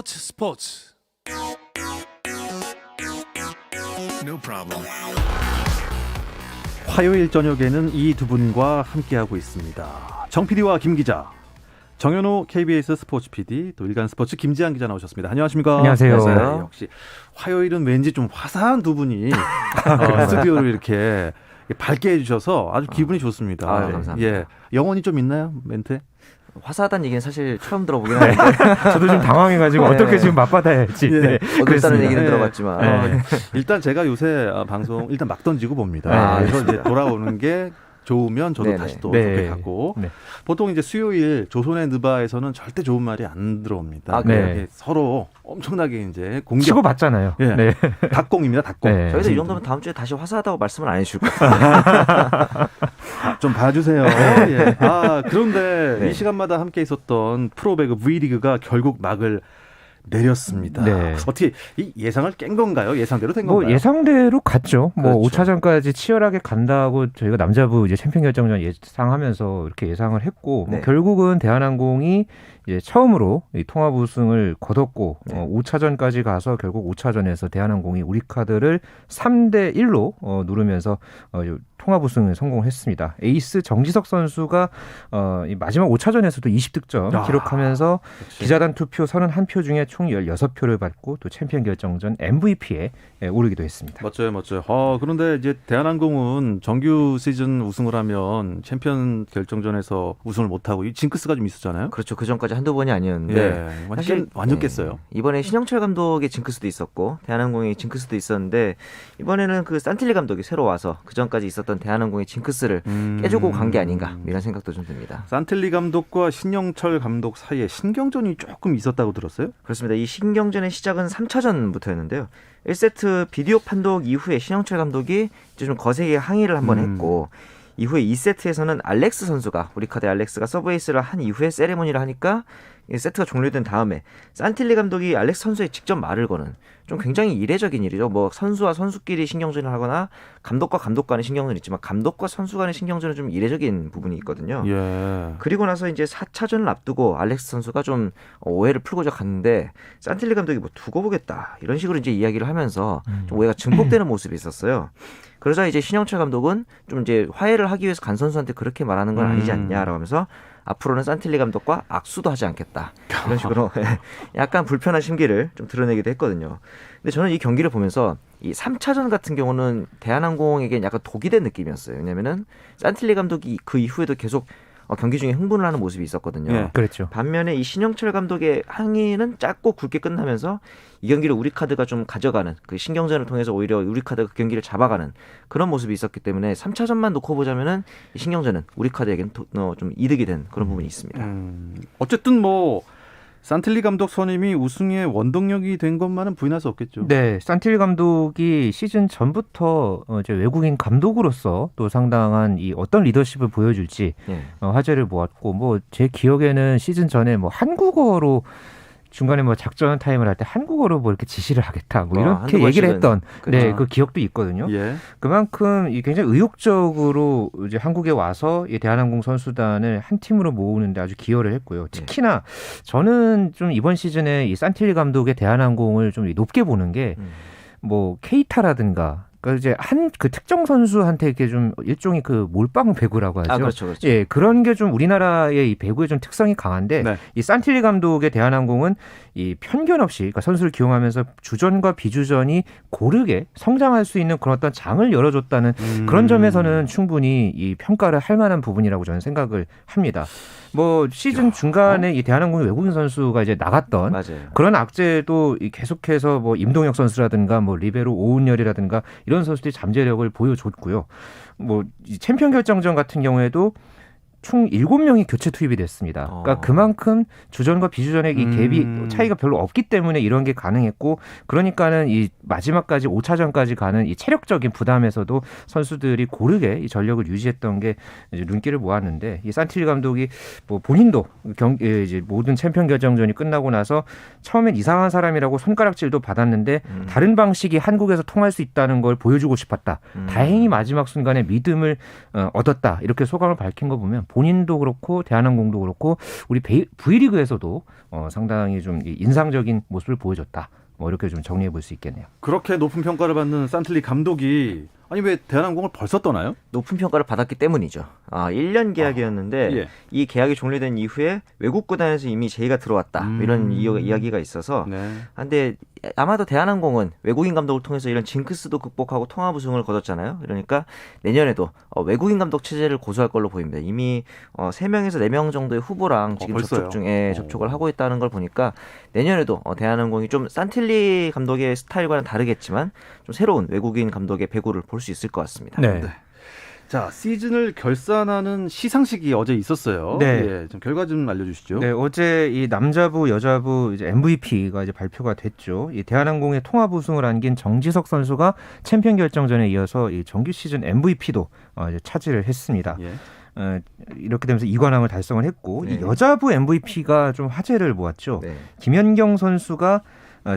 스포츠 No problem. 화요일 저녁에는 이 두 분과 함께하고 있습니다. 정 PD와 김 기자, 정현호 KBS 스포츠 PD, 또 일간 스포츠 김지한 기자 나오셨습니다. 안녕하십니까? 안녕하세요. 네, 역시 화요일은 왠지 좀 화사한 두 분이 스튜디오를 이렇게 밝게 해주셔서 아주 기분이 좋습니다. 아유, 감사합니다. 예, 영혼이 좀 있나요, 멘트에? 화사하다는 얘기는 사실 처음 들어보긴 하는데 저도 좀 당황해가지고 네. 어떻게 지금 맞받아야 할지. 예. 네. 어둡다는 그렇습니다. 얘기는 네. 들어봤지만 네. 일단 제가 요새 방송 일단 막 던지고 봅니다. 아, 그래서 이제 돌아오는 게 좋으면 저도 네네. 다시 또 네. 좋게 가고 네. 보통 이제 수요일 조선의 느바에서는 절대 좋은 말이 안 들어옵니다. 아, 그래요? 네. 서로 엄청나게 이제 공격 치고 받잖아요. 예. 네. 닭공입니다. 닭공. 네. 저희도 이 정도면 다음 주에 다시 화사하다고 말씀을 안 해주실 거예요. 좀 봐주세요. 예. 아, 그런데 네. 이 시간마다 함께 있었던 프로배구 V리그가 결국 막을 내렸습니다. 네. 어떻게 이 예상을 깬 건가요? 예상대로 된 건가요? 뭐 예상대로 갔죠. 뭐 그렇죠. 5차전까지 치열하게 간다고 저희가 남자부 이제 챔피언 결정전 예상하면서 이렇게 예상을 했고 네. 뭐 결국은 대한항공이 이제 처음으로 이 통합 우승을 거뒀고 네. 5차전까지 가서 결국 5차전에서 대한항공이 우리카드를 3대 1로 누르면서 통합 우승에 성공했습니다. 에이스 정지석 선수가 이 마지막 5차전에서도 20득점 야, 기록하면서 역시. 기자단 투표 31표 중에 총 16표를 받고 또 챔피언 결정전 MVP에 오르기도 했습니다. 멋져요, 멋져요. 그런데 이제 대한항공은 정규 시즌 우승을 하면 챔피언 결정전에서 우승을 못하고 이 징크스가 좀 있었잖아요. 그렇죠. 그 전까지 한두 번이 아니었는데 예, 완전 네, 깼어요. 이번에 신영철 감독의 징크스도 있었고 대한항공의 징크스도 있었는데 이번에는 그 산틸리 감독이 새로 와서 그 전까지 있었던 대한항공의 징크스를 깨주고 간 게 아닌가 이런 생각도 좀 듭니다. 산틸리 감독과 신영철 감독 사이에 신경전이 조금 있었다고 들었어요? 그렇습니다. 이 신경전의 시작은 3차전부터였는데요. 1세트 비디오 판독 이후에 신영철 감독이 이제 좀 거세게 항의를 한번 했고 이후에 2세트에서는 알렉스 선수가 우리카드 알렉스가 서브에이스를 한 이후에 세레모니를 하니까 이 세트가 종료된 다음에 산틸리 감독이 알렉스 선수에 직접 말을 거는 좀 굉장히 이례적인 일이죠. 뭐 선수와 선수끼리 신경전을 하거나 감독과 감독 간의 신경전이 있지만 감독과 선수 간의 신경전은 좀 이례적인 부분이 있거든요. 예. 그리고 나서 이제 4차전을 앞두고 알렉스 선수가 좀 오해를 풀고자 갔는데 산틸리 감독이 뭐 두고 보겠다 이런 식으로 이제 이야기를 하면서 좀 오해가 증폭되는 모습이 있었어요. 그러자 이제 신영철 감독은 좀 이제 화해를 하기 위해서 간 선수한테 그렇게 말하는 건 아니지 않냐라고 하면서 앞으로는 산틸리 감독과 악수도 하지 않겠다 이런 식으로 약간 불편한 심기를 좀 드러내기도 했거든요. 근데 저는 이 경기를 보면서 이 3차전 같은 경우는 대한항공에게 약간 독이 된 느낌이었어요. 왜냐면은 산틸리 감독이 그 이후에도 계속 경기 중에 흥분을 하는 모습이 있었거든요. 예. 그렇죠. 반면에 이 신영철 감독의 항의는 짧고 굵게 끝나면서 이 경기를 우리카드가 좀 가져가는 그 신경전을 통해서 오히려 우리카드가 그 경기를 잡아가는 그런 모습이 있었기 때문에 3차전만 놓고 보자면은 이 신경전은 우리카드에게는 좀 이득이 된 그런 부분이 있습니다. 어쨌든 뭐 산틸리 감독 선임이 우승의 원동력이 된 것만은 부인할 수 없겠죠. 네, 산틸리 감독이 시즌 전부터 이제 외국인 감독으로서 또 상당한 이 어떤 리더십을 보여줄지 예. 화제를 모았고 뭐 제 기억에는 시즌 전에 뭐 한국어로 중간에 뭐 작전 타임을 할 때 한국어로 뭐 이렇게 지시를 하겠다 뭐 이렇게 한두 얘기를 번씩은. 했던 네, 그렇죠. 그 기억도 있거든요. 예. 그만큼 이 굉장히 의욕적으로 이제 한국에 와서 이 대한항공 선수단을 한 팀으로 모으는데 아주 기여를 했고요. 특히나 저는 좀 이번 시즌에 이 산틸리 감독의 대한항공을 좀 높게 보는 게 뭐 케이타라든가 그러니까 이제 한 그 특정 선수한테 이렇게 좀 일종의 그 몰빵 배구라고 하죠. 아 그렇죠, 그렇죠. 예, 그런 게 좀 우리나라의 이 배구의 좀 특성이 강한데 네. 이 산틸리 감독의 대한항공은 이 편견 없이 그러니까 선수를 기용하면서 주전과 비주전이 고르게 성장할 수 있는 그런 어떤 장을 열어줬다는 그런 점에서는 충분히 이 평가를 할 만한 부분이라고 저는 생각을 합니다. 뭐 시즌 중간에 이 대한항공의 외국인 선수가 이제 나갔던 맞아요. 그런 악재도 계속해서 뭐 임동혁 선수라든가 뭐 리베로 오은열이라든가 이런 선수들이 잠재력을 보여줬고요. 뭐 이 챔피언 결정전 같은 경우에도 총 7명이 교체 투입이 됐습니다. 그러니까 그만큼 주전과 비주전의 이 갭이 차이가 별로 없기 때문에 이런 게 가능했고 그러니까는 이 마지막까지 5차전까지 가는 이 체력적인 부담에서도 선수들이 고르게 이 전력을 유지했던 게 이제 눈길을 모았는데 이 산틸리 감독이 뭐 본인도 이제 모든 챔피언 결정전이 끝나고 나서 처음엔 이상한 사람이라고 손가락질도 받았는데 다른 방식이 한국에서 통할 수 있다는 걸 보여주고 싶었다. 다행히 마지막 순간에 믿음을 얻었다. 이렇게 소감을 밝힌 거 보면 본인도 그렇고 대한항공도 그렇고 우리 V리그에서도 상당히 좀 인상적인 모습을 보여줬다. 뭐 이렇게 좀 정리해 볼 수 있겠네요. 그렇게 높은 평가를 받는 산틀리 감독이 아니 왜 대한항공을 벌써 떠나요? 높은 평가를 받았기 때문이죠. 1년 계약이었는데 예. 이 계약이 종료된 이후에 외국 구단에서 이미 제의가 들어왔다. 이런 이야기가 있어서 네. 근데 아마도 대한항공은 외국인 감독을 통해서 이런 징크스도 극복하고 통합 우승을 거뒀잖아요. 그러니까 내년에도 외국인 감독 체제를 고수할 걸로 보입니다. 이미 3명에서 4명 정도의 후보랑 지금 벌써요? 접촉을 하고 있다는 걸 보니까 내년에도 대한항공이 좀 산틸리 감독의 스타일과는 다르겠지만 좀 새로운 외국인 감독의 배구를 볼 수 있을 것 같습니다. 네. 자, 시즌을 결산하는 시상식이 어제 있었어요. 네. 예, 좀 결과 좀 알려주시죠. 네, 어제 이 남자부, 여자부 이제 MVP가 이제 발표가 됐죠. 이 대한항공의 통합 우승을 안긴 정지석 선수가 챔피언 결정전에 이어서 이 정규 시즌 MVP도 이제 차지를 했습니다. 예. 이렇게 되면서 2관왕을 달성을 했고 네. 이 여자부 MVP가 좀 화제를 모았죠. 네. 김연경 선수가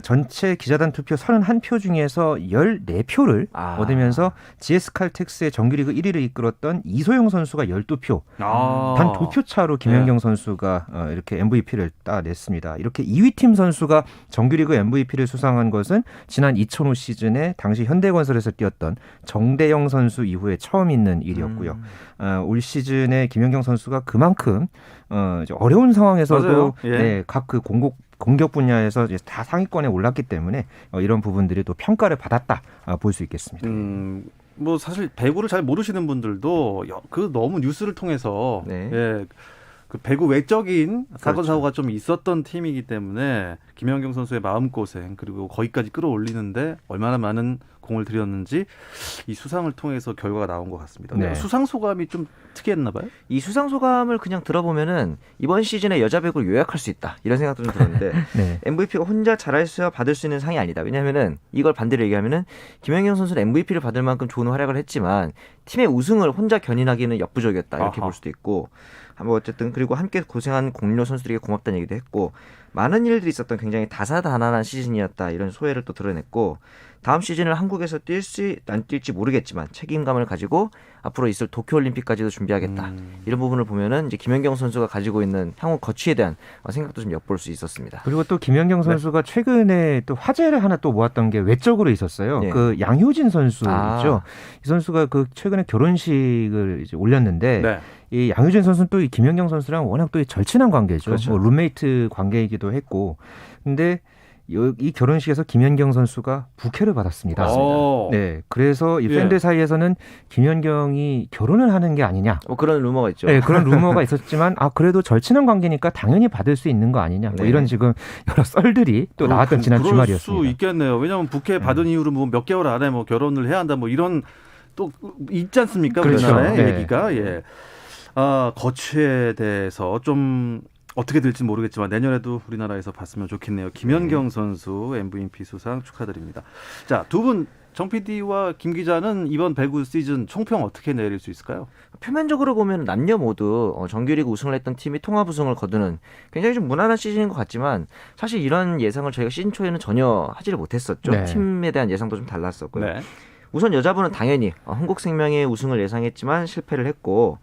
전체 기자단 투표 31표 중에서 14표를 얻으면서 GS칼텍스의 정규리그 1위를 이끌었던 이소영 선수가 12표, 단 2표 차로 김연경 선수가 이렇게 MVP를 따냈습니다. 이렇게 2위 팀 선수가 정규리그 MVP를 수상한 것은 지난 2005 시즌에 당시 현대건설에서 뛰었던 정대영 선수 이후에 처음 있는 일이었고요. 올 시즌에 김연경 선수가 그만큼 어려운 상황에서도 예. 네, 각 그 공격 분야에서 이제 다 상위권에 올랐기 때문에 이런 부분들이 또 평가를 받았다 볼 수 있겠습니다. 뭐 사실 배구를 잘 모르시는 분들도 그 너무 뉴스를 통해서 네. 예, 그 배구 외적인 사건 그렇죠. 사고가 좀 있었던 팀이기 때문에 김연경 선수의 마음고생 그리고 거기까지 끌어올리는데 얼마나 많은 공을 들였는지 이 수상을 통해서 결과가 나온 것 같습니다. 네. 수상 소감이 좀 특이했나 봐요. 이 수상 소감을 그냥 들어보면은 이번 시즌에 여자 배구를 요약할 수 있다 이런 생각도 좀 들었는데 네. MVP가 혼자 잘했어야 받을 수 있는 상이 아니다. 왜냐하면은 이걸 반대로 얘기하면은 김연경 선수는 MVP를 받을 만큼 좋은 활약을 했지만 팀의 우승을 혼자 견인하기는 역부족이었다 이렇게 아하. 볼 수도 있고 뭐 어쨌든 그리고 함께 고생한 동료 선수들에게 고맙다는 얘기도 했고 많은 일들이 있었던 굉장히 다사다난한 시즌이었다 이런 소회를 또 드러냈고 다음 시즌을 한국에서 뛸지 안 뛸지 모르겠지만 책임감을 가지고 앞으로 있을 도쿄올림픽까지도 준비하겠다 이런 부분을 보면은 이제 김연경 선수가 가지고 있는 향후 거취에 대한 생각도 좀 엿볼 수 있었습니다. 그리고 또 김연경 선수가 최근에 또 화제를 하나 또 모았던 게 외적으로 있었어요. 네. 그 양효진 선수 있죠. 이 선수가 그 최근에 결혼식을 이제 올렸는데 네. 이 양효진 선수는 또 이 김연경 선수랑 워낙 또 절친한 관계죠. 그렇죠. 뭐 룸메이트 관계이기도 했고, 근데 이 결혼식에서 김연경 선수가 부케를 받았습니다. 네, 그래서 이 팬들 사이에서는 김연경이 결혼을 하는 게 아니냐. 그런 루머가 있죠. 네, 그런 루머가 있었지만 그래도 절친한 관계니까 당연히 받을 수 있는 거 아니냐. 뭐 네. 이런 지금 여러 썰들이 또 나왔던 지난 그럴 주말이었습니다. 수 있겠네요. 왜냐하면 부케 받은 이후로 뭐 몇 개월 안에 뭐 결혼을 해야 한다 뭐 이런 또 있지 않습니까? 그렇죠. 우리나라에 네. 얘기가 예. 거취에 대해서 좀 어떻게 될지 모르겠지만 내년에도 우리나라에서 봤으면 좋겠네요. 김연경 선수 MVP 수상 축하드립니다. 자, 두 분 정 PD와 김 기자는 이번 배구 시즌 총평 어떻게 내릴 수 있을까요? 표면적으로 보면 남녀 모두 정규리그 우승을 했던 팀이 통합 우승을 거두는 굉장히 좀 무난한 시즌인 것 같지만 사실 이런 예상을 저희가 시즌 초에는 전혀 하지를 못했었죠. 네. 팀에 대한 예상도 좀 달랐었고요. 네. 우선 여자분은 당연히 한국생명의 우승을 예상했지만 실패를 했고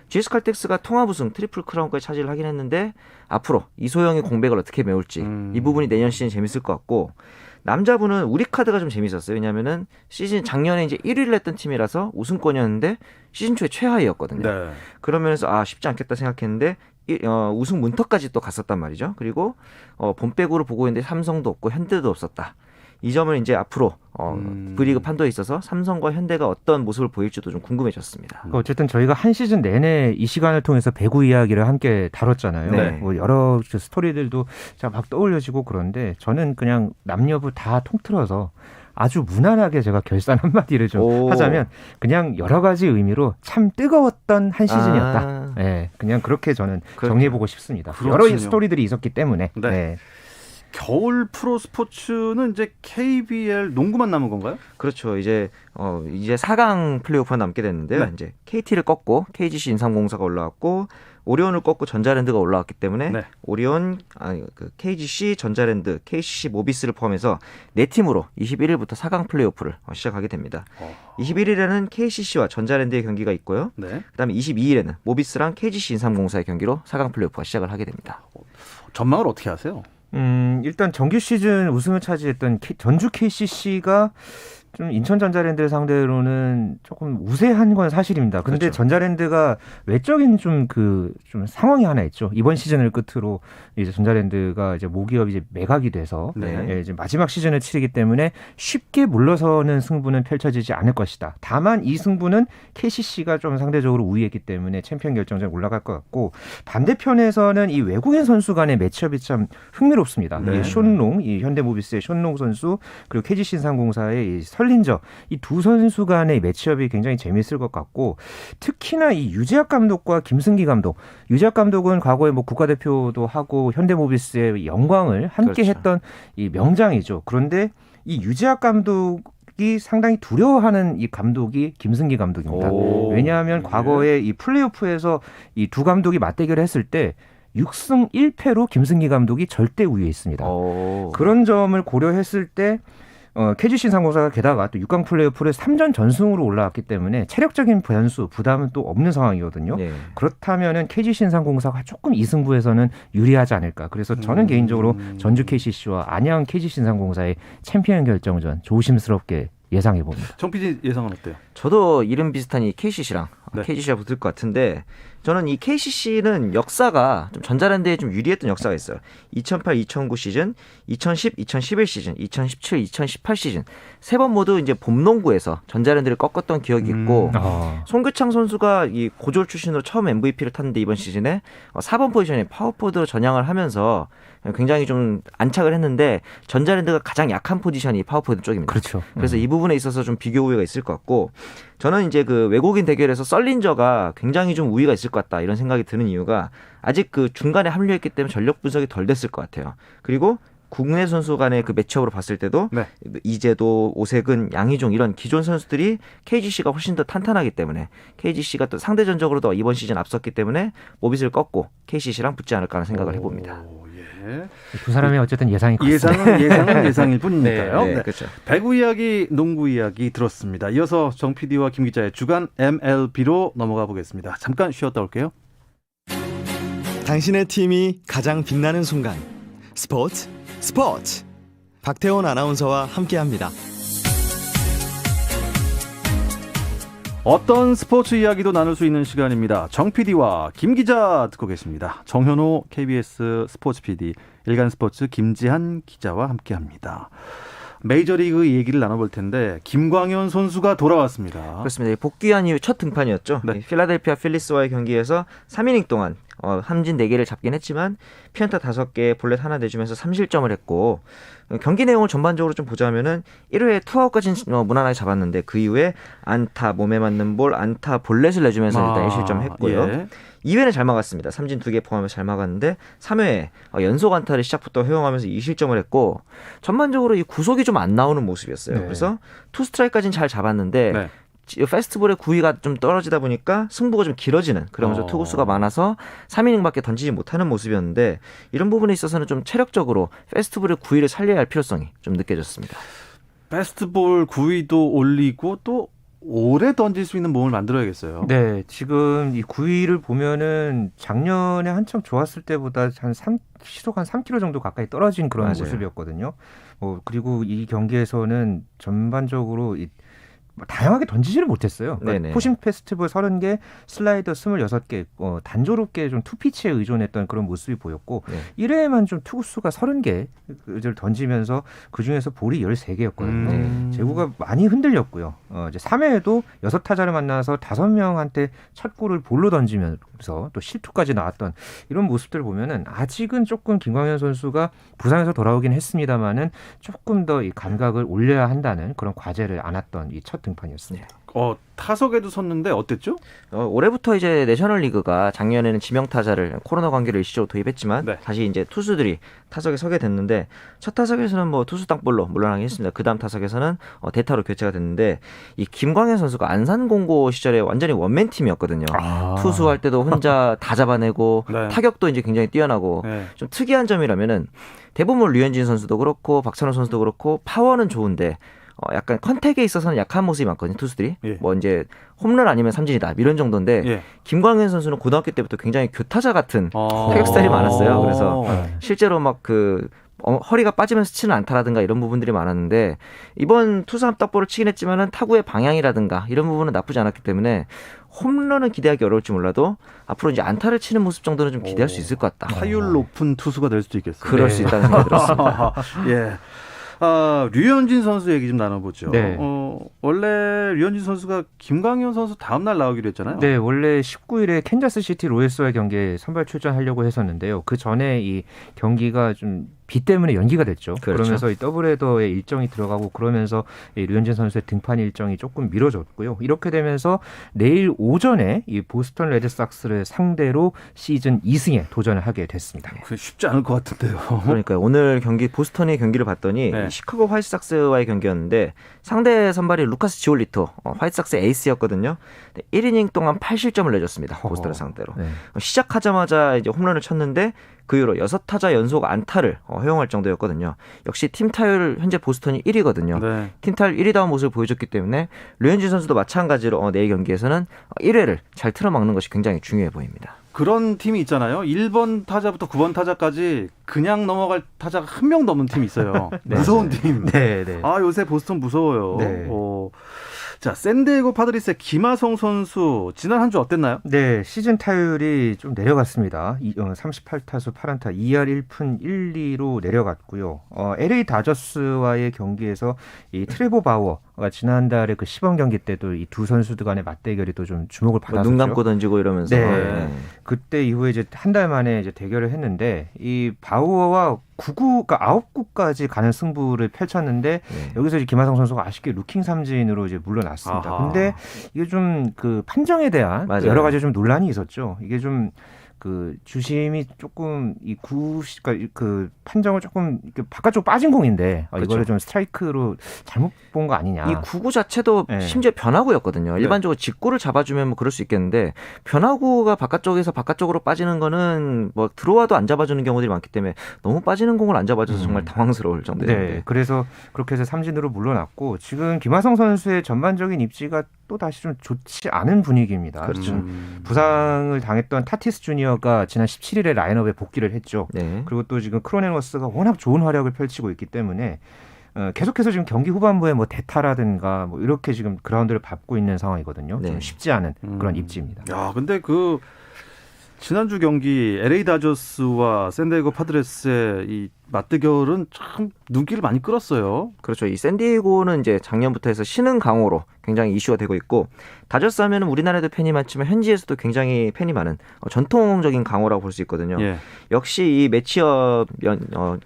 GS칼텍스가 통합 우승 트리플 크라운까지 차지를 하긴 했는데 앞으로 이소영의 공백을 어떻게 메울지 이 부분이 내년 시즌 재밌을 것 같고 남자분은 우리카드가 좀 재밌었어요. 왜냐하면은 시즌 작년에 이제 1위를 했던 팀이라서 우승권이었는데 시즌 초에 최하위였거든요. 네. 그러면서 쉽지 않겠다 생각했는데 우승 문턱까지 또 갔었단 말이죠. 그리고 본백으로 보고 있는데 삼성도 없고 현대도 없었다. 이 점을 이제 앞으로 V리그 판도에 있어서 삼성과 현대가 어떤 모습을 보일지도 좀 궁금해졌습니다. 어쨌든 저희가 한 시즌 내내 이 시간을 통해서 배구 이야기를 함께 다뤘잖아요. 네. 뭐 여러 스토리들도 막 떠올려지고 그런데 저는 그냥 남녀부 다 통틀어서 아주 무난하게 제가 결산 한마디를 좀 하자면 그냥 여러 가지 의미로 참 뜨거웠던 한 시즌이었다. 네, 그냥 그렇게 저는 정리해보고 싶습니다. 그렇군요. 여러 스토리들이 있었기 때문에. 네. 네. 겨울 프로 스포츠는 이제 KBL 농구만 남은 건가요? 그렇죠. 이제 4강 플레이오프가 남게 됐는데요. 네. 이제 KT를 꺾고 KGC 인삼공사가 올라왔고 오리온을 꺾고 전자랜드가 올라왔기 때문에 네. 오리온, KGC, 전자랜드, KCC, 모비스를 포함해서 4팀으로 21일부터 4강 플레이오프를 시작하게 됩니다. 21일에는 KCC와 전자랜드의 경기가 있고요. 네. 그다음에 22일에는 모비스랑 KGC 인삼공사의 경기로 4강 플레이오프가 시작을 하게 됩니다. 전망을 어떻게 하세요? 일단 정규 시즌 우승을 차지했던 전주 KCC가 좀 인천 전자랜드를 상대로는 조금 우세한 건 사실입니다. 근데 그렇죠. 전자랜드가 외적인 좀 상황이 하나 있죠. 이번 시즌을 끝으로 이제 전자랜드가 이제 모기업 이제 매각이 돼서 네. 예, 이제 마지막 시즌을 치르기 때문에 쉽게 물러서는 승부는 펼쳐지지 않을 것이다. 다만 이 승부는 KCC가 좀 상대적으로 우위했기 때문에 챔피언 결정전에 올라갈 것 같고 반대편에서는 이 외국인 선수 간의 매치업이 참 흥미롭습니다. 네. 이 션롱, 이 현대모비스의 션롱 선수 그리고 KGC 인삼공사의 이 설린저 이 두 선수 간의 매치업이 굉장히 재미있을 것 같고 특히나 이 유재학 감독과 김승기 감독 유재학 감독은 과거에 뭐 국가대표도 하고 현대모비스의 영광을 함께 그렇죠. 했던 이 명장이죠. 그런데 이 유재학 감독이 상당히 두려워하는 이 감독이 김승기 감독입니다. 오. 왜냐하면 예. 과거에 이 플레이오프에서 이 두 감독이 맞대결을 했을 때 6승 1패로 김승기 감독이 절대 우위에 있습니다. 그런 점을 고려했을 때 KGC 인삼공사가 게다가 또 6강 플레이오프를 3전 전승으로 올라왔기 때문에 체력적인 변수, 부담은 또 없는 상황이거든요. 네. 그렇다면은 KGC 인삼공사가 조금 이 승부에서는 유리하지 않을까. 그래서 저는 개인적으로 전주 KCC와 안양 KGC 인삼공사의 챔피언 결정전 조심스럽게 예상해 봅니다. 정 PD 예상은 어때요? 저도 이름 비슷한 이 KCC랑 네. KGC가 붙을 것 같은데 저는 이 KCC는 역사가 좀 전자랜드에 좀 유리했던 역사가 있어요. 2008-2009 시즌, 2010-2011 시즌, 2017-2018 시즌 세 번 모두 이제 봄농구에서 전자랜드를 꺾었던 기억이 있고 송교창 선수가 이 고졸 출신으로 처음 MVP를 탔는데 이번 시즌에 4번 포지션에 파워포드로 전향을 하면서 굉장히 좀 안착을 했는데 전자랜드가 가장 약한 포지션이 파워포드 쪽입니다. 그렇죠. 그래서 이 부분에 있어서 좀 비교 우위가 있을 것 같고 저는 이제 그 외국인 대결에서 썰린저가 굉장히 좀 우위가 있을 것 같다 이런 생각이 드는 이유가 아직 그 중간에 합류했기 때문에 전력 분석이 덜 됐을 것 같아요. 그리고 국내 선수 간의 그 매치업으로 봤을 때도 네. 이재도, 오세근, 양희종 이런 기존 선수들이 KGC가 훨씬 더 탄탄하기 때문에 KGC가 또 상대전적으로도 이번 시즌 앞섰기 때문에 모비스를 꺾고 KCC랑 붙지 않을까 하는 생각을 해봅니다. 오, 예. 두 사람의 어쨌든 예상이 같습니다. 예상은 예상일 뿐이니까요. 네, 네. 그렇죠. 배구 이야기, 농구 이야기 들었습니다. 이어서 정 PD와 김 기자의 주간 MLB로 넘어가 보겠습니다. 잠깐 쉬었다 올게요. 당신의 팀이 가장 빛나는 순간 스포츠 박태원 아나운서와 함께합니다. 어떤 스포츠 이야기도 나눌 수 있는 시간입니다. 정 PD와 김 기자 듣고 계십니다. 정현호 KBS 스포츠 PD, 일간스포츠 김지한 기자와 함께합니다. 메이저리그 얘기를 나눠볼 텐데 김광현 선수가 돌아왔습니다. 그렇습니다. 복귀한 이후 첫 등판이었죠. 네. 필라델피아 필리스와의 경기에서 3이닝 동안 함진 4개를 잡긴 했지만 피안타 5개, 볼넷 하나 내주면서 3실점을 했고 경기 내용을 전반적으로 좀 보자면은 1회에 투아웃까지는 무난하게 잡았는데 그 이후에 안타, 몸에 맞는 볼, 안타, 볼넷을 내주면서 일단 1실점 했고요. 예. 2회는 잘 막았습니다. 삼진 2개 포함해서 잘 막았는데 3회에 연속 안타를 시작부터 허용하면서 2실점을 했고 전반적으로 이 구속이 좀 안 나오는 모습이었어요. 네. 그래서 투 스트라이크까지는 잘 잡았는데 네. 페스트볼의 구위가 좀 떨어지다 보니까 승부가 좀 길어지는 그러면서 투구수가 많아서 3이닝밖에 던지지 못하는 모습이었는데 이런 부분에 있어서는 좀 체력적으로 페스트볼의 구위를 살려야 할 필요성이 좀 느껴졌습니다. 베스트볼 9위도 올리고 또 오래 던질 수 있는 몸을 만들어야겠어요. 네, 지금 이 9위를 보면은 작년에 한참 좋았을 때보다 시속 한 3km 정도 가까이 떨어진 그런 맞아요. 모습이었거든요. 그리고 이 경기에서는 전반적으로 다양하게 던지지를 못했어요. 그러니까 네네. 포심 페스티벌 30개, 슬라이더 26개, 단조롭게 좀 투피치에 의존했던 그런 모습이 보였고 네. 1회에만 좀 투구수가 30개를 던지면서 그중에서 볼이 13개였거든요. 제구가 많이 흔들렸고요. 이제 3회에도 6타자를 만나서 5명한테 첫 골을 볼로 던지면서 또 실투까지 나왔던 이런 모습들을 보면은 아직은 조금 김광현 선수가 부상에서 돌아오긴 했습니다만은 조금 더 이 감각을 올려야 한다는 그런 과제를 안았던 이 첫 등판이었습니다. 타석에도 섰는데 어땠죠? 올해부터 이제 내셔널리그가 작년에는 지명타자를 코로나 관계로 일시적으로 도입했지만 네. 다시 이제 투수들이 타석에 서게 됐는데 첫 타석에서는 뭐 투수 땅볼로 물러나긴 했습니다. 그 다음 타석에서는 대타로 교체가 됐는데 이 김광현 선수가 안산 공고 시절에 완전히 원맨 팀이었거든요. 투수할 때도 혼자 다 잡아내고 네. 타격도 이제 굉장히 뛰어나고 네. 좀 특이한 점이라면은 대부분 류현진 선수도 그렇고 박찬호 선수도 그렇고 파워는 좋은데 약간 컨택에 있어서는 약한 모습이 많거든요, 투수들이. 예. 뭐 이제 홈런 아니면 삼진이다 이런 정도인데 예. 김광현 선수는 고등학교 때부터 굉장히 교타자 같은 타격 스타일이 많았어요. 그래서 실제로 막 그 허리가 빠지면서 치는 안타라든가 이런 부분들이 많았는데 이번 투수 함딱볼을 치긴 했지만은 타구의 방향이라든가 이런 부분은 나쁘지 않았기 때문에 홈런은 기대하기 어려울지 몰라도 앞으로 이제 안타를 치는 모습 정도는 좀 기대할 수 있을 것 같다. 타율 높은 투수가 될 수도 있겠어요. 그럴 수 있다는 생각이 들었습니다. 예. 류현진 선수 얘기 좀 나눠보죠. 네. 원래 류현진 선수가 김광현 선수 다음 날 나오기로 했잖아요. 네, 원래 19일에 캔자스시티 로얄스와의 경기에 선발 출전하려고 했었는데요. 그 전에 이 경기가 좀 비 때문에 연기가 됐죠. 그렇죠. 그러면서 이 더블헤더의 일정이 들어가고 그러면서 이 류현진 선수의 등판 일정이 조금 미뤄졌고요. 이렇게 되면서 내일 오전에 이 보스턴 레드삭스를 상대로 시즌 2승에 도전을 하게 됐습니다. 그게 쉽지 않을 것 같은데요. 그러니까요. 오늘 경기 보스턴의 경기를 봤더니 네. 시카고 화이트삭스와의 경기였는데 상대 선발이 루카스 지올리토 화이트삭스 에이스였거든요. 1이닝 동안 8실점을 내줬습니다. 보스턴을 상대로. 네. 시작하자마자 이제 홈런을 쳤는데 그 이후로 6타자 연속 안타를 허용할 정도였거든요. 역시 팀 타율 현재 보스턴이 1위거든요. 네. 팀 타율 1위다운 모습을 보여줬기 때문에 류현진 선수도 마찬가지로 내일 경기에서는 1회를 잘 틀어막는 것이 굉장히 중요해 보입니다. 그런 팀이 있잖아요. 1번 타자부터 9번 타자까지 그냥 넘어갈 타자가 한 명도 없는 팀이 있어요. 네. 무서운 팀. 네, 네. 요새 보스턴 무서워요. 네. 자, 샌디에고 파드리스의 김하성 선수 지난 한 주 어땠나요? 네, 시즌 타율이 좀 내려갔습니다. 38타수 8안타 2할 1푼 1리로 내려갔고요. LA 다저스와의 경기에서 이 트레보 바워가 지난달에 그 시범 경기 때도 이 두 선수들 간의 맞대결이 또 좀 주목을 받았었죠. 눈 감고 던지고 이러면서. 네. 그때 이후에 이제 한 달 만에 이제 대결을 했는데 이 바우어와 9구, 그러니까 9구까지 가는 승부를 펼쳤는데 네. 여기서 이제 김하성 선수가 아쉽게 루킹 삼진으로 이제 물러났습니다. 아하. 근데 이게 좀 그 판정에 대한 맞아요. 여러 가지 좀 논란이 있었죠. 이게 좀 그 주심이 조금 그러니까 그 판정을 조금 이렇게 바깥쪽 빠진 공인데 그렇죠. 이거를 좀 스트라이크로 잘못 본 거 아니냐. 이 구구 자체도 네. 심지어 변화구였거든요. 네. 일반적으로 직구를 잡아주면 뭐 그럴 수 있겠는데 변화구가 바깥쪽에서 바깥쪽으로 빠지는 거는 뭐 들어와도 안 잡아주는 경우들이 많기 때문에 너무 빠지는 공을 안 잡아줘서 정말 당황스러울 정도였는데. 네, 그래서 그렇게 해서 삼진으로 물러났고 지금 김하성 선수의 전반적인 입지가 또 다시 좀 좋지 않은 분위기입니다. 그렇죠. 부상을 당했던 타티스 주니어가 지난 17일에 라인업에 복귀를 했죠. 네. 그리고 또 지금 크로넨워스가 워낙 좋은 활약을 펼치고 있기 때문에 계속해서 지금 경기 후반부에 뭐 대타라든가 뭐 이렇게 지금 그라운드를 밟고 있는 상황이거든요. 네. 좀 쉽지 않은 그런 입지입니다. 야, 근데 그 지난주 경기 LA 다저스와 샌디에고 파드레스의 이 맞대결은 참 눈길을 많이 끌었어요. 그렇죠. 이 샌디에고는 이제 작년부터 해서 신흥 강호로 굉장히 이슈가 되고 있고 다저스 하면은 우리나라에도 팬이 많지만 현지에서도 굉장히 팬이 많은 전통적인 강호라고 볼 수 있거든요. 예. 역시 이 매치업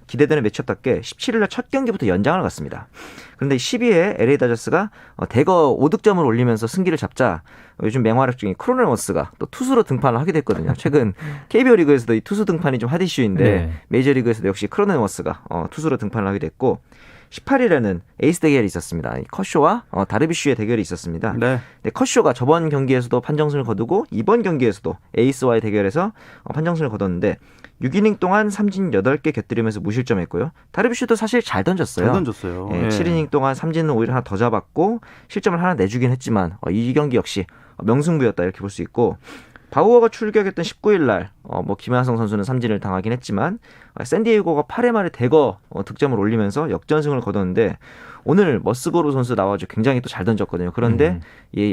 기대되는 매치업답게 17일날 첫 경기부터 연장을 갔습니다. 그런데 12회 LA 다저스가 대거 5득점을 올리면서 승기를 잡자 요즘 맹활약 중인 크로넨워스가 또 투수로 등판을 하게 됐거든요. 최근 KBO 리그에서도 이 투수 등판이 좀 핫 이슈인데 네. 메이저리그에서도 역시 크로넨워스가 투수로 등판을 하게 됐고 18일에는 에이스 대결이 있었습니다. 커쇼와 다르비쉬의 대결이 있었습니다. 네. 네, 커쇼가 저번 경기에서도 판정승을 거두고 이번 경기에서도 에이스와의 대결에서 판정승을 거뒀는데 6이닝 동안 삼진 8개 곁들이면서 무실점했고요. 다르비쉬도 사실 잘 던졌어요. 잘 던졌어요. 예, 예. 7이닝 동안 삼진은 오히려 하나 더 잡았고 실점을 하나 내주긴 했지만 이 경기 역시 명승부였다 이렇게 볼 수 있고 바우어가 출격했던 19일 날 뭐 김하성 선수는 삼진을 당하긴 했지만 샌디에이고가 8회 말에 대거 득점을 올리면서 역전승을 거뒀는데 오늘 머스고로 선수 나와서 굉장히 또 잘 던졌거든요. 그런데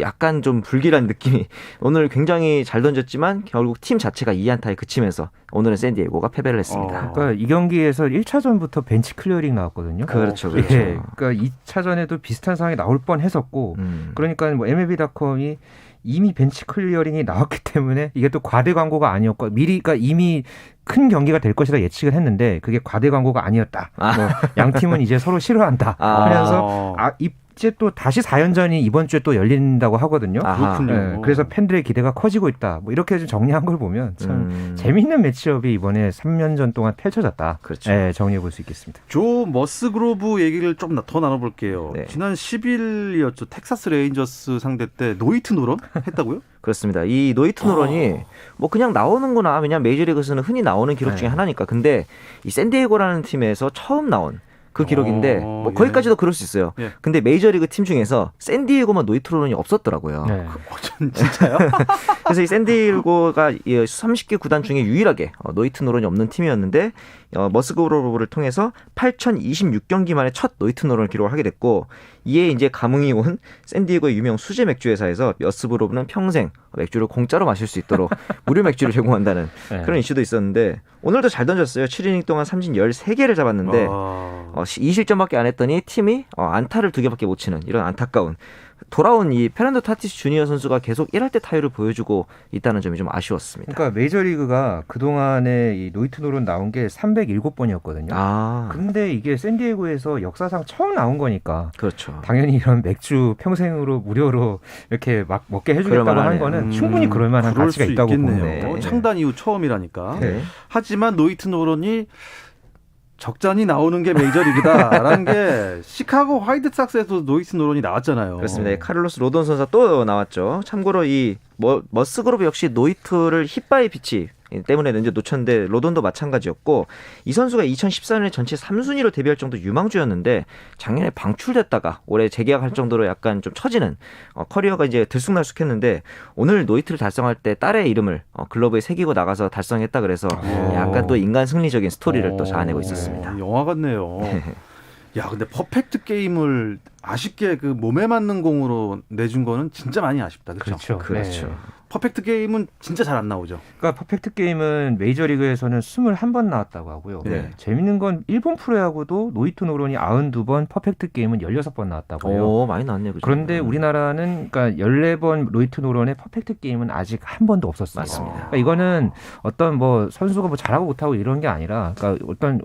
약간 좀 불길한 느낌이 오늘 굉장히 잘 던졌지만 결국 팀 자체가 2안타에 그치면서 오늘은 샌디에이고가 패배를 했습니다. 그러니까 이 경기에서 1차전부터 벤치 클리어링 나왔거든요. 그렇죠. 그렇죠. 예, 그러니까 2차전에도 비슷한 상황이 나올 뻔했었고 그러니까 뭐 MLB.com이 이미 벤치 클리어링이 나왔기 때문에 이게 또 과대 광고가 아니었고 그러니까 이미 큰 경기가 될 것이라 예측을 했는데 그게 과대 광고가 아니었다. 뭐 양 팀은 이제 서로 싫어한다. 하면서 이제 또 다시 4연전이 이번 주에 또 열린다고 하거든요. 아하. 그렇군요. 네, 그래서 팬들의 기대가 커지고 있다. 뭐 이렇게 좀 정리한 걸 보면 참 재미있는 매치업이 이번에 3연전 동안 펼쳐졌다. 그렇죠. 네, 정리해 볼 수 있겠습니다. 조 머스그로브 얘기를 좀 더 나눠볼게요. 네. 지난 10일이었죠. 텍사스 레인저스 상대 때 노히트 노런 했다고요? 그렇습니다. 이 노히트 노런이 뭐 그냥 나오는구나. 왜냐면 메이저리그에서는 흔히 나오는 기록 중에 하나니까. 근데 이 샌디에고라는 팀에서 처음 나온 그 기록인데 뭐 거기까지도 그럴 수 있어요. 예. 근데 메이저리그 팀 중에서 샌디에고만 노히트 노런이 없었더라고요. 네. 진짜요? 그래서 이 샌디에고가 30개 구단 중에 유일하게 노히트 노런이 없는 팀이었는데 머스그로브를 통해서 8,026경기 만에 첫 노히트 노런을 기록을 하게 됐고 이에 이제 감흥이 온 샌디에고의 유명 수제 맥주 회사에서 머스그로브는 평생 맥주를 공짜로 마실 수 있도록 무료 맥주를 제공한다는 네. 그런 이슈도 있었는데 오늘도 잘 던졌어요. 7이닝 동안 삼진 13개를 잡았는데 2실점밖에 안 했더니 팀이 안타를 2개밖에 못 치는 이런 안타까운 돌아온 이 페란도 타티스 주니어 선수가 계속 1할 때 타율을 보여주고 있다는 점이 좀 아쉬웠습니다. 그러니까 메이저리그가 그동안에 이 노히트 노런 나온 게 307번이었거든요. 근데 이게 샌디에고에서 역사상 처음 나온 거니까 그렇죠. 당연히 이런 맥주 평생으로 무료로 이렇게 막 먹게 해주겠다고 한 그럴만하네요. 거는 충분히 그럴 만한 그럴 가치가 수 있다고 있겠네요. 보는데. 네. 창단 이후 처음이라니까. 네. 하지만 노히트 노런이 적잖이 나오는 게 메이저리그다라는 게 시카고 화이트삭스에서 노히트 노런이 나왔잖아요. 그렇습니다. 카를로스 로돈 선수가 또 나왔죠. 참고로 이 머스그로브 역시 노히트를 힛바이 피치 때문에 이제 놓쳤는데 로돈도 마찬가지였고 이 선수가 2014년에 전체 3순위로 데뷔할 정도 유망주였는데 작년에 방출됐다가 올해 재계약할 정도로 약간 좀 처지는 커리어가 이제 들쑥날쑥했는데 오늘 노히트를 달성할 때 딸의 이름을 글러브에 새기고 나가서 달성했다 그래서 약간 또 인간 승리적인 스토리를 또 자아내고 있었습니다. 영화 같네요. 야, 근데 퍼펙트 게임을 아쉽게 그 몸에 맞는 공으로 내준 거는 진짜 많이 아쉽다. 그렇죠? 그렇죠. 네. 퍼펙트 게임은 진짜 잘 안 나오죠. 그러니까 퍼펙트 게임은 메이저리그에서는 21번 나왔다고 하고요. 네. 재밌는 건 일본 프로야구도 노히트 노런이 92번, 퍼펙트 게임은 16번 나왔다고 해요. 오, 많이 나왔네요. 그죠? 그런데 우리나라는 그러니까 14번 노히트 노런의 퍼펙트 게임은 아직 한 번도 없었습니다. 맞습니다. 그러니까 이거는 어떤 뭐 선수가 뭐 잘하고 못하고 이런 게 아니라 그러니까 어떤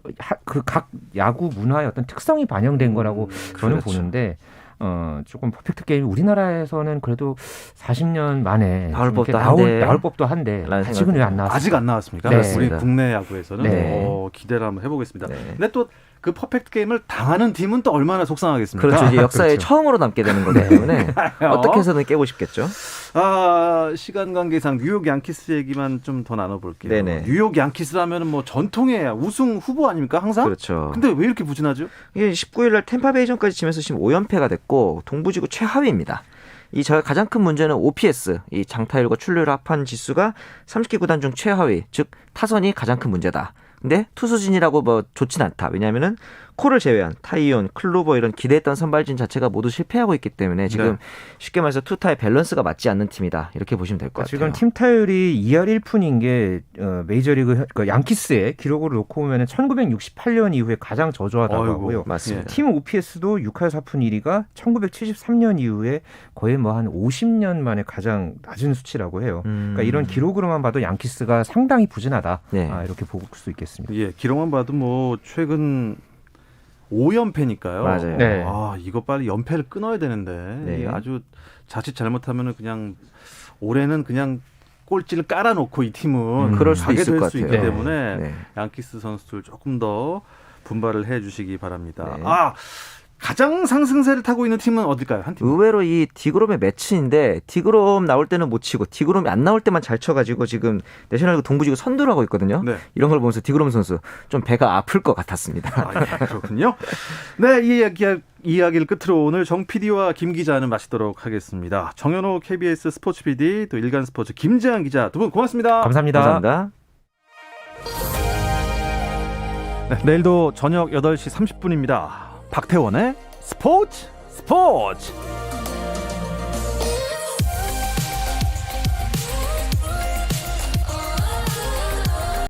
그 각 야구 문화의 어떤 특성이 반영된 거라고 저는 그렇죠. 보는데 조금 퍼펙트 게임이 우리나라에서는 그래도 40년 만에 나올 좀 이렇게 법도 한데. 나올 법도 한데 라는 아직은 왜 안 나왔을까? 아직 안 나왔습니까? 네. 우리 그렇습니다. 국내 야구에서는 네. 기대를 한번 해보겠습니다. 네. 근데 또 그 퍼펙트 게임을 당하는 팀은 또 얼마나 속상하겠습니까? 그렇죠. 이제 역사에 그렇죠. 처음으로 남게 되는 거기 때문에 어떻게 해서든 깨고 싶겠죠. 시간 관계상 뉴욕 양키스 얘기만 좀 더 나눠볼게요. 네네. 뉴욕 양키스라면 뭐 전통의 우승 후보 아닙니까 항상? 그렇죠. 근데 왜 이렇게 부진하죠? 이게 19일 날 템파베이전까지 치면서 지금 5연패가 됐고 동부지구 최하위입니다. 이 가장 큰 문제는 OPS, 이 장타율과 출루율 합한 지수가 30개 구단 중 최하위, 즉 타선이 가장 큰 문제다. 근데 투수진이라고 뭐 좋진 않다. 왜냐하면은 코를 제외한 타이온, 클로버 이런 기대했던 선발진 자체가 모두 실패하고 있기 때문에 지금 네. 쉽게 말해서 투타의 밸런스가 맞지 않는 팀이다. 이렇게 보시면 될 것 같아요. 지금 팀 타율이 2할 1푼인 게 메이저리그 그러니까 양키스의 기록으로 놓고 보면 1968년 이후에 가장 저조하다고 어이구, 하고요. 맞습니다. 팀 OPS도 6할 4푼 1위가 1973년 이후에 거의 뭐 한 50년 만에 가장 낮은 수치라고 해요. 그러니까 이런 기록으로만 봐도 양키스가 상당히 부진하다. 네. 이렇게 볼 수 있겠습니다. 예, 기록만 봐도 뭐 최근 5연패니까요. 맞아요. 네. 이거 빨리 연패를 끊어야 되는데 네. 이게 아주 자칫 잘못하면은 그냥 올해는 그냥 꼴찌를 깔아놓고 이 팀은 그럴 수도 가게 있을 될 것 수 있기 같아요. 때문에 네. 양키스 선수들 조금 더 분발을 해주시기 바랍니다. 네. 가장 상승세를 타고 있는 팀은 어딜까요? 한 팀. 의외로 이 디그롬의 매치인데 디그롬 나올 때는 못 치고 디그롬이 안 나올 때만 잘 쳐가지고 지금 내셔널리그 동부지구 선두를 하고 있거든요. 네. 이런 걸 보면서 디그롬 선수 좀 배가 아플 것 같았습니다. 예, 그렇군요. 네, 이 이야기를 끝으로 오늘 정 PD와 김 기자는 마치도록 하겠습니다. 정현호 KBS 스포츠 PD 또 일간 스포츠 김재한 기자 두 분 고맙습니다. 감사합니다. 감사합니다. 네, 내일도 저녁 8시 30분입니다. 박태원의 스포츠.